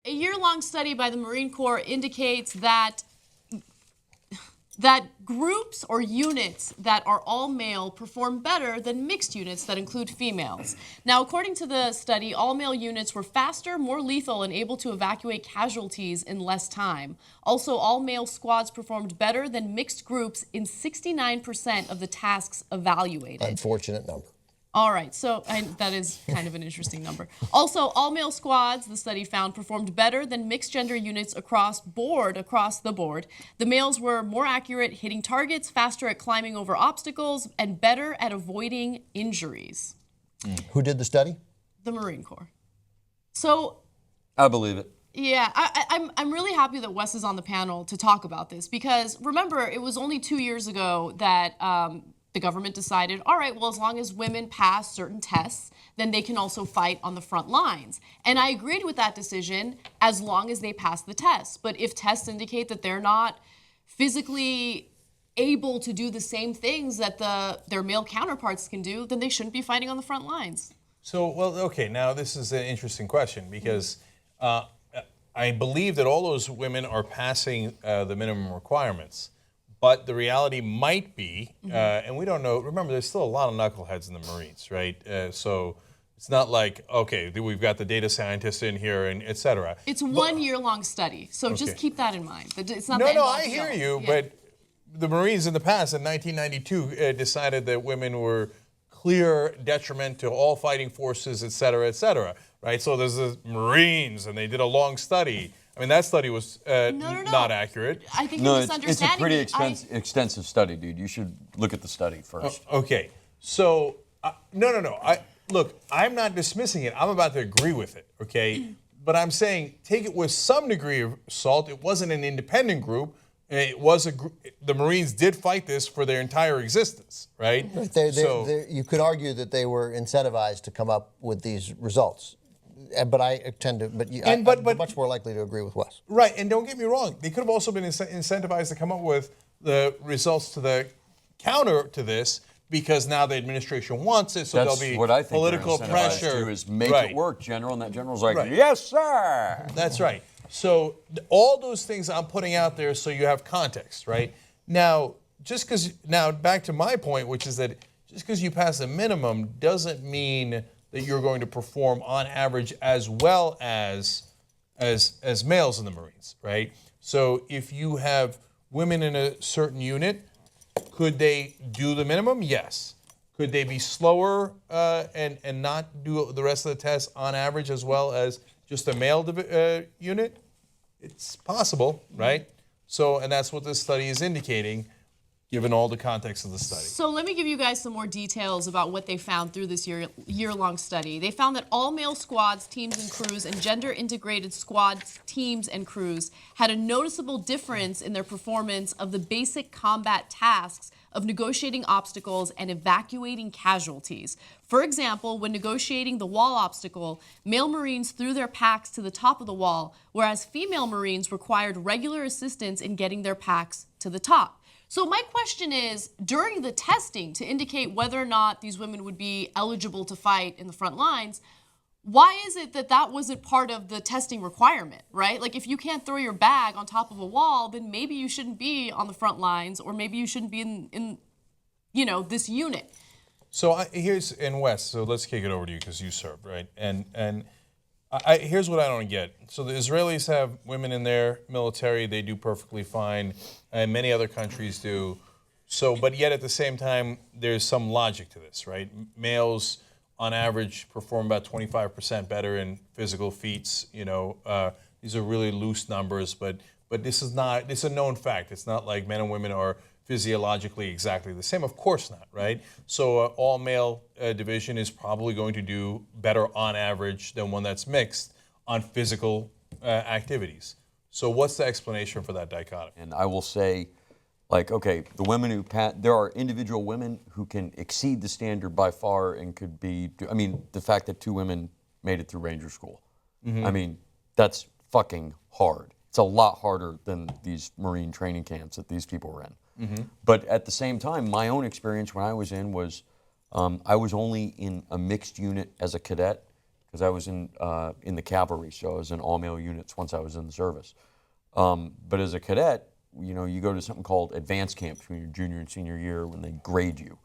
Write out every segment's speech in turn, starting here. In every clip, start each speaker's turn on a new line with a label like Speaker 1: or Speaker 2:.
Speaker 1: a year-long study by the Marine Corps indicates that groups or units that are all male perform better than mixed units that include females. Now, according to the study, all male units were faster, more lethal, and able to evacuate casualties in less time. Also, all male squads performed better than mixed groups in 69% of the tasks evaluated.
Speaker 2: Unfortunate number.
Speaker 1: All right, so that is kind of an interesting number. Also, all male squads, the study found, performed better than mixed gender units across the board. The males were more accurate hitting targets, faster at climbing over obstacles, and better at avoiding injuries.
Speaker 2: Who did the study?
Speaker 1: The Marine Corps. So
Speaker 3: I believe it.
Speaker 1: yeah, I'm really happy that Wes is on the panel to talk about this, because remember, it was only 2 years ago that the government decided, all right, well, as long as women pass certain tests, then they can also fight on the front lines. And I agreed with that decision as long as they pass the tests. But if tests indicate that they're not physically able to do the same things that their male counterparts can do, then they shouldn't be fighting on the front lines.
Speaker 4: So, well, okay, now this is an interesting question, because I believe that all those women are passing the minimum requirements. But the reality might be, and we don't know, remember, there's still a lot of knuckleheads in the Marines, right? So it's not like, okay, we've got the data scientists in here and et cetera.
Speaker 1: It's one year-long study, so just keep that in mind. It's not
Speaker 4: No, I hear you, but the Marines in the past, in 1992, decided that women were clear detriment to all fighting forces, et cetera, right? So there's the Marines, and they did a long study. I mean, that study was not accurate.
Speaker 1: I think you're misunderstanding.
Speaker 3: It's a pretty extensive study, dude. You should look at the study first.
Speaker 4: Okay. So, no. Look, I'm not dismissing it. I'm about to agree with it, okay? But I'm saying take it with some degree of salt. It wasn't an independent group. It was the Marines did fight this for their entire existence, right?
Speaker 2: You could argue that they were incentivized to come up with these results. But I tend to, I'm much more likely to agree with Wes.
Speaker 4: Right, and don't get me wrong, they could have also been incentivized to come up with the results to the counter to this, because now the administration wants it, so there'll be
Speaker 3: what I think
Speaker 4: political pressure.
Speaker 3: To is make it work, General, and that General's like, yes, sir.
Speaker 4: That's right. So all those things I'm putting out there so you have context, right? Now, back to my point, which is that just because you pass a minimum doesn't mean that you're going to perform on average as well as males in the Marines, right? So if you have women in a certain unit, could they do the minimum? Yes. Could they be slower and not do the rest of the tests on average as well as just a male unit? It's possible, right? So, and that's what this study is indicating, given all the context of the study.
Speaker 1: So let me give you guys some more details about what they found through this year-long study. They found that all male squads, teams, and crews, and gender-integrated squads, teams, and crews had a noticeable difference in their performance of the basic combat tasks of negotiating obstacles and evacuating casualties. For example, when negotiating the wall obstacle, male Marines threw their packs to the top of the wall, whereas female Marines required regular assistance in getting their packs to the top. So my question is, during the testing to indicate whether or not these women would be eligible to fight in the front lines, why is it that that wasn't part of the testing requirement, right? Like, if you can't throw your bag on top of a wall, then maybe you shouldn't be on the front lines, or maybe you shouldn't be in this unit.
Speaker 4: So here's, and Wes, so let's kick it over to you because you served, right? And here's what I don't get. So the Israelis have women in their military. They do perfectly fine, and many other countries do. So, but yet at the same time, there's some logic to this, right? Males, on average, perform about 25% better in physical feats. These are really loose numbers, but this is a known fact. It's not like men and women are physiologically exactly the same. Of course not, right? So all male division is probably going to do better on average than one that's mixed on physical activities. So what's the explanation for that dichotomy?
Speaker 3: And I will say, okay, the women who there are individual women who can exceed the standard by far and could be, the fact that 2 women made it through Ranger School. Mm-hmm. That's fucking hard. It's a lot harder than these Marine training camps that these people were in. Mm-hmm. But at the same time, my own experience when I was in was I was only in a mixed unit as a cadet, because I was in the cavalry, so I was in all-male units once I was in the service. But as a cadet, you know, you go to something called advanced camp between your junior and senior year when they grade you.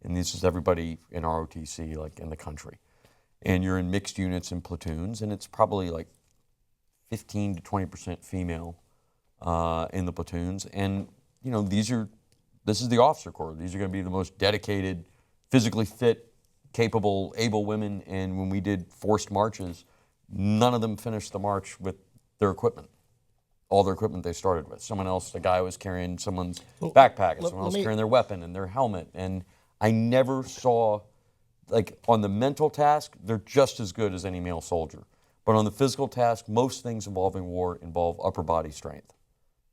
Speaker 3: And this is everybody in ROTC, like in the country. And you're in mixed units and platoons, and it's probably like 15 to 20% female in the platoons. And, you know, this is the officer corps. These are going to be the most dedicated, physically fit, capable, able women. And when we did forced marches, none of them finished the march with their equipment. All their equipment they started with. Someone else, a guy was carrying someone's backpack, and someone else carrying their weapon and their helmet. And I never saw, like, on the mental task, they're just as good as any male soldier. But on the physical task, most things involving war involve upper body strength.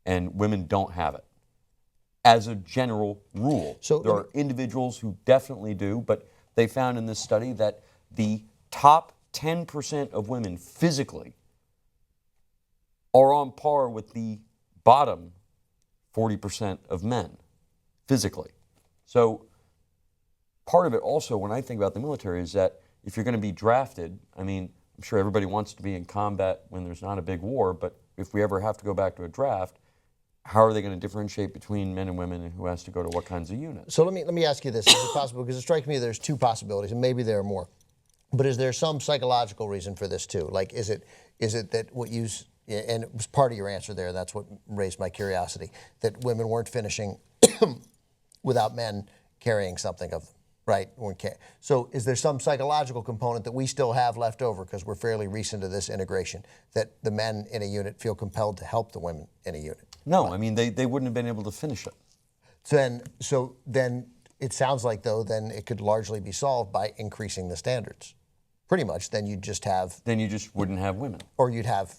Speaker 3: And women don't have it, as a general rule. So there are individuals who definitely do, but they found in this study that the top 10% of women physically are on par with the bottom 40% of men physically. So part of it also, when I think about the military, is that if you're going to be drafted, I mean, I'm sure everybody wants to be in combat when there's not a big war, but if we ever have to go back to a draft, how are they going to differentiate between men and women and who has to go to what kinds of units?
Speaker 2: So let me ask you this. Is it possible, because it strikes me there's two possibilities, and maybe there are more, but is there some psychological reason for this too? Like, is it that what you, and it was part of your answer there, that's what raised my curiosity, that women weren't finishing without men carrying something of them, right? So is there some psychological component that we still have left over, because we're fairly recent to this integration, that the men in a unit feel compelled to help the women in a unit?
Speaker 3: No, I mean, they wouldn't have been able to finish it.
Speaker 2: So then it sounds like, though, then it could largely be solved by increasing the standards. Pretty much, then you'd just have...
Speaker 3: Then you just wouldn't have women.
Speaker 2: Or you'd have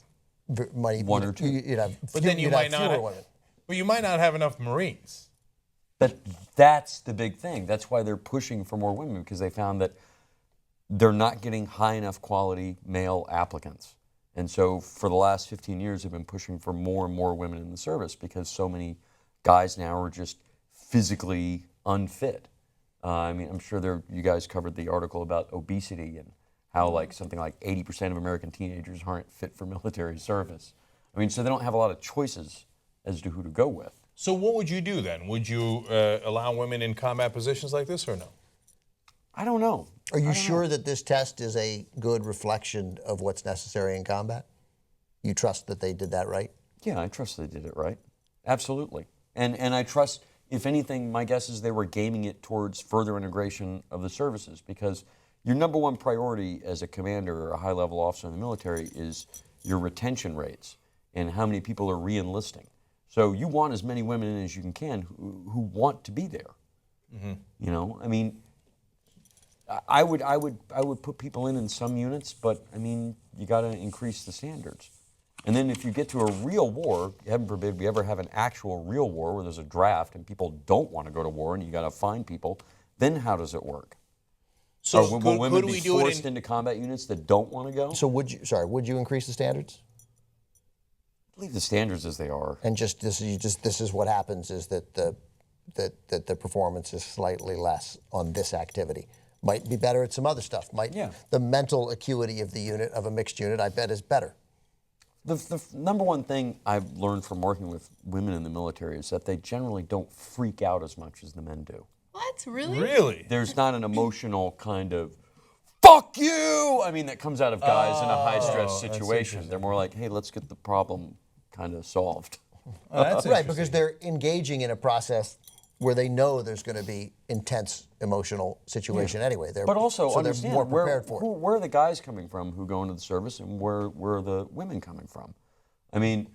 Speaker 3: one or two.
Speaker 2: You'd have,
Speaker 4: but then you might not
Speaker 2: fewer women.
Speaker 4: But you might not have enough Marines.
Speaker 3: That's the big thing. That's why they're pushing for more women, because they found that they're not getting high enough quality male applicants. And so for the last 15 years, they've been pushing for more and more women in the service, because so many guys now are just physically unfit. I mean, I'm sure you guys covered the article about obesity and how like something like 80% of American teenagers aren't fit for military service. I mean, so they don't have a lot of choices as to who to go with.
Speaker 4: So what would you do then? Would you allow women in combat positions like this or no?
Speaker 3: I don't know.
Speaker 2: Are you sure that this test is a good reflection of what's necessary in combat? You trust that they did that right?
Speaker 3: Yeah, I trust they did it right. Absolutely. And I trust, if anything, my guess is they were gaming it towards further integration of the services, because your number one priority as a commander or a high-level officer in the military is your retention rates and how many people are re-enlisting. So you want as many women in as you can who want to be there. Mm-hmm. You know, I mean, I would put people in some units, but I mean, you got to increase the standards. And then if you get to a real war, heaven forbid we ever have an actual real war where there's a draft and people don't want to go to war and you got to find people, then how does it work?
Speaker 4: So
Speaker 3: will women be forced into combat units that don't want to go? So
Speaker 2: would you increase the standards?
Speaker 3: Leave the standards as they are.
Speaker 2: And this is what happens, is that the performance is slightly less on this activity. Might be better at some other stuff. The mental acuity of the unit, of a mixed unit, I bet is better.
Speaker 3: The number one thing I've learned from working with women in the military is that they generally don't freak out as much as the men do.
Speaker 1: What? Really?
Speaker 4: Really?
Speaker 3: There's not an emotional kind of, fuck you! I mean, that comes out of guys in a high-stress situation. They're more like, hey, let's get the problem kind of solved.
Speaker 4: That's
Speaker 2: right, because they're engaging in a process where they know there's going to be intense emotional situation anyway.
Speaker 3: But also,
Speaker 2: so
Speaker 3: understand,
Speaker 2: they're more prepared for it.
Speaker 3: Where are the guys coming from who go into the service, and where are the women coming from? I mean,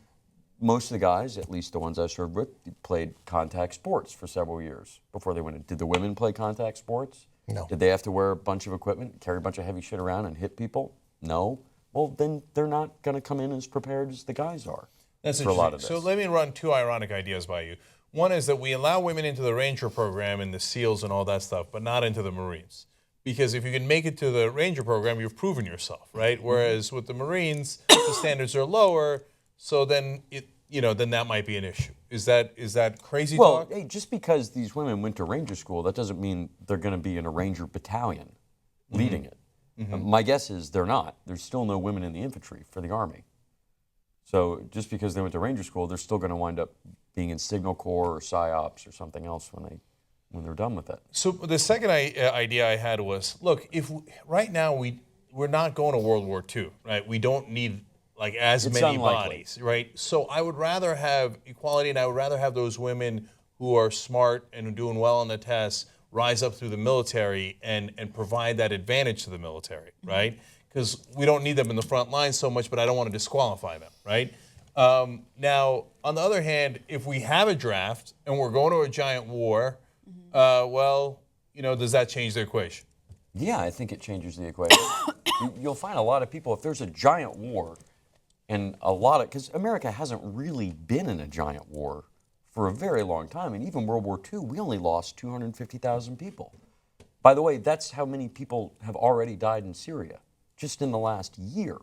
Speaker 3: most of the guys, at least the ones I served with, played contact sports for several years before they went in. Did the women play contact sports?
Speaker 2: No.
Speaker 3: Did they have to wear a bunch of equipment, carry a bunch of heavy shit around and hit people? No. Well, then they're not going to come in as prepared as the guys are.
Speaker 4: That's
Speaker 3: for a lot of this.
Speaker 4: So let me run two ironic ideas by you. One is that we allow women into the Ranger program and the SEALs and all that stuff, but not into the Marines. Because if you can make it to the Ranger program, you've proven yourself, right? Whereas with the Marines, the standards are lower, so then then that might be an issue. Is that crazy talk?
Speaker 3: Well, hey, just because these women went to Ranger school, that doesn't mean they're going to be in a Ranger battalion leading it. My guess is they're not. There's still no women in the infantry for the Army. So just because they went to Ranger School, they're still going to wind up being in Signal Corps or PSYOPs or something else when they're done with it.
Speaker 4: So the second idea I had was, look, right now we're not going to World War II, right? We don't need like as
Speaker 3: It's
Speaker 4: many
Speaker 3: unlikely.
Speaker 4: bodies, right? So I would rather have equality, and I would rather have those women who are smart and are doing well on the tests rise up through the military and provide that advantage to the military, right? Because we don't need them in the front line so much, but I don't want to disqualify them, right? Now, on the other hand, if we have a draft and we're going to a giant war, well, does that change the equation?
Speaker 3: Yeah, I think it changes the equation. You'll find a lot of people, if there's a giant war, and because America hasn't really been in a giant war for a very long time, and even World War II, we only lost 250,000 people. By the way, that's how many people have already died in Syria, just in the last year.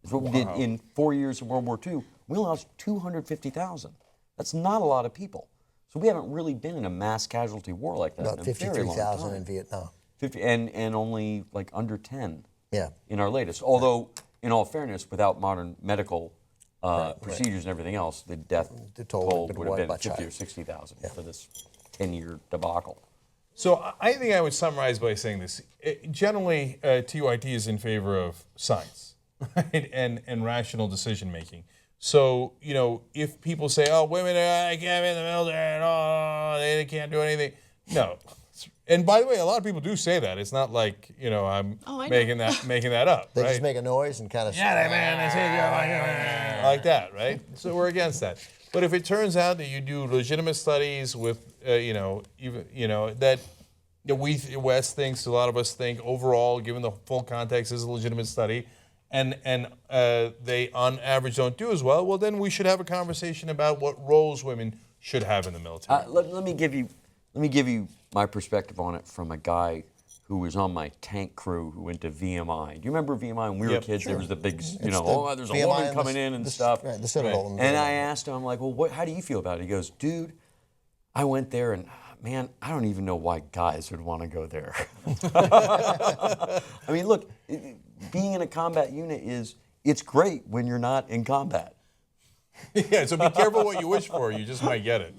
Speaker 3: Is what we did in 4 years of World War II. We lost 250,000. That's not a lot of people. So we haven't really been in a mass casualty war like that
Speaker 2: About
Speaker 3: in a very long
Speaker 2: 53,000
Speaker 3: time.
Speaker 2: in Vietnam.
Speaker 3: 50, and only like under 10
Speaker 2: Yeah.
Speaker 3: in our latest. Although, in all fairness, without modern medical procedures and everything else, the death toll would have been 50 or 60,000 for this 10-year debacle.
Speaker 4: So I think I would summarize by saying this. Generally, TYT is in favor of science, right? and rational decision making. So, if people say, oh, women, I can't be in the military, oh, they can't do anything. No. And by the way, a lot of people do say that. It's not like, I'm making that up,
Speaker 2: They
Speaker 4: right?
Speaker 2: just make a noise and kind of
Speaker 4: Like that, right? So we're against that. But if it turns out that you do legitimate studies with, that Wes thinks, a lot of us think overall, given the full context, is a legitimate study, and they on average don't do as well then we should have a conversation about what roles women should have in the military.
Speaker 3: Let me give you my perspective on it from a guy who was on my tank crew who went to VMI. Do you remember VMI? When we were kids, there was the big, there's a
Speaker 2: VMI
Speaker 3: woman
Speaker 2: and
Speaker 3: coming in and stuff.
Speaker 2: Right, the Citadel.
Speaker 3: And I asked him, I'm like, well, how do you feel about it? He goes, dude, I went there and, man, I don't even know why guys would want to go there. I mean, look, being in a combat unit it's great when you're not in combat.
Speaker 4: Yeah, so be careful what you wish for. You just might get it.